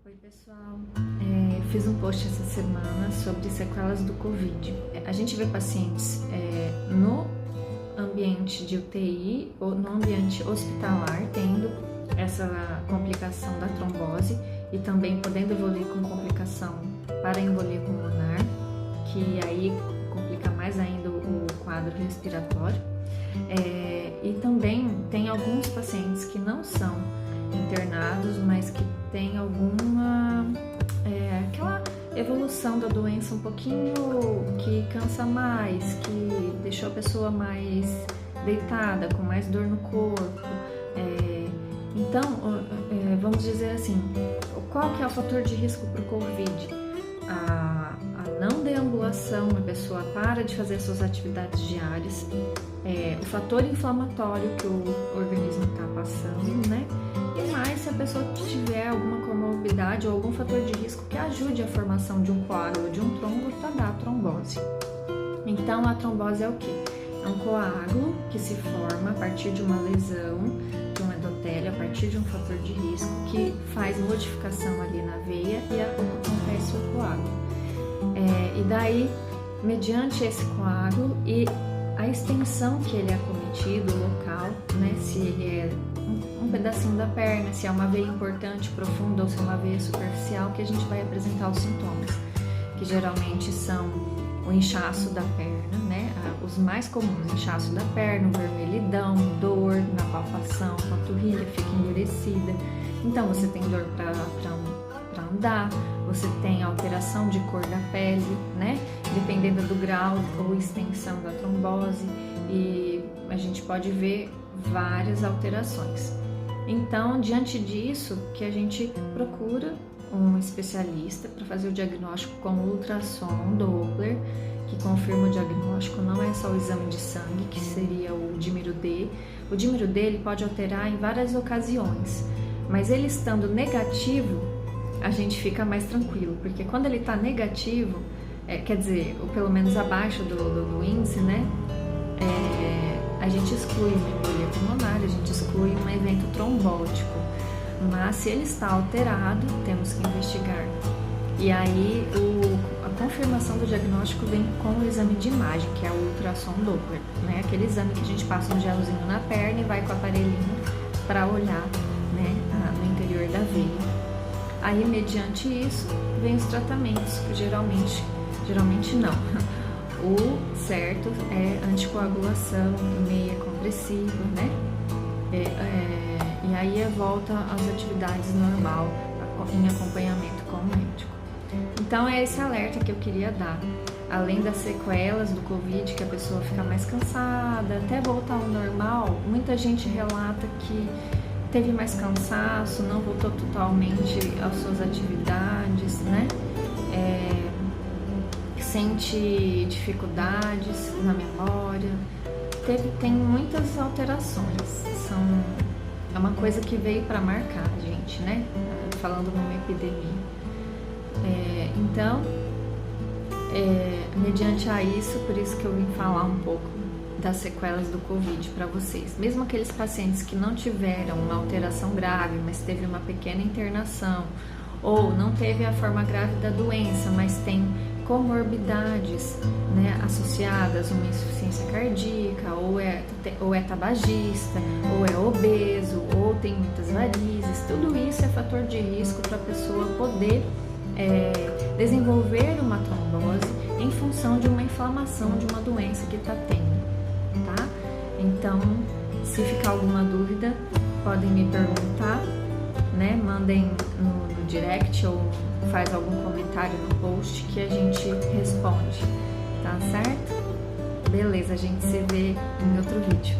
Oi pessoal, fiz um post essa semana sobre sequelas do Covid. A gente vê pacientes no ambiente de UTI ou no ambiente hospitalar tendo essa complicação da trombose e também podendo evoluir com complicação para embolia pulmonar, que aí complica mais ainda o quadro respiratório. E também tem alguns pacientes que não são internados, mas que tem alguma aquela evolução da doença um pouquinho que cansa mais, que deixou a pessoa mais deitada, com mais dor no corpo. Então, vamos dizer assim, qual que é o fator de risco para o Covid? A não deambulação, a pessoa para de fazer suas atividades diárias, o fator inflamatório que o organismo está passando, né? E mais se a pessoa tiver alguma comorbidade ou algum fator de risco que ajude a formação de um coágulo ou de um trombo para dar trombose. Então, a trombose é o quê? É um coágulo que se forma a partir de uma lesão, de um endotélio, a partir de um fator de risco que faz modificação ali na veia e acontece o coágulo. E daí, mediante esse coágulo e a extensão que ele é acometido, o local, né, se ele é um pedacinho da perna, se é uma veia importante, profunda ou se é uma veia superficial, que a gente vai apresentar os sintomas, que geralmente são o inchaço da perna, né, os mais comuns, inchaço da perna, vermelhidão, dor na palpação, a panturrilha fica endurecida, então você tem dor para andar, você tem alteração de cor da pele, né, dependendo do grau ou extensão da trombose, e a gente pode ver várias alterações. Então, diante disso, que a gente procura um especialista para fazer o diagnóstico com ultrassom Doppler, que confirma o diagnóstico, não é só o exame de sangue, que seria o dímero D. O dímero D ele pode alterar em várias ocasiões, mas ele estando negativo, a gente fica mais tranquilo, porque quando ele está negativo, quer dizer, ou pelo menos abaixo do índice, né, a gente exclui uma embolia pulmonar, a gente exclui um evento trombótico, mas se ele está alterado, temos que investigar. E aí a confirmação do diagnóstico vem com o exame de imagem, que é o ultrassom Doppler, né, aquele exame que a gente passa um gelzinho na perna e vai com o aparelhinho para olhar, né, no interior da veia. Aí, mediante isso, vem os tratamentos, que geralmente não. O certo é anticoagulação, meia compressiva, né? E aí volta às atividades normal, em acompanhamento com o médico. Então, é esse alerta que eu queria dar. Além das sequelas do Covid, que a pessoa fica mais cansada, até voltar ao normal, muita gente relata que teve mais cansaço, não voltou totalmente às suas atividades, né? Sente dificuldades na memória, tem muitas alterações, é uma coisa que veio para marcar a gente, né? Falando numa epidemia. Então, mediante a isso, por isso que eu vim falar um pouco das sequelas do Covid para vocês. Mesmo aqueles pacientes que não tiveram uma alteração grave, mas teve uma pequena internação, ou não teve a forma grave da doença, mas tem comorbidades, né, associadas a uma insuficiência cardíaca, ou é tabagista, ou é obeso, ou tem muitas varizes, tudo isso é fator de risco para a pessoa poder desenvolver uma trombose em função de uma inflamação de uma doença que está tendo. Tá? Então, se ficar alguma dúvida, podem me perguntar, né? Mandem no direct ou faz algum comentário no post que a gente responde, tá certo? Beleza, a gente se vê em outro vídeo.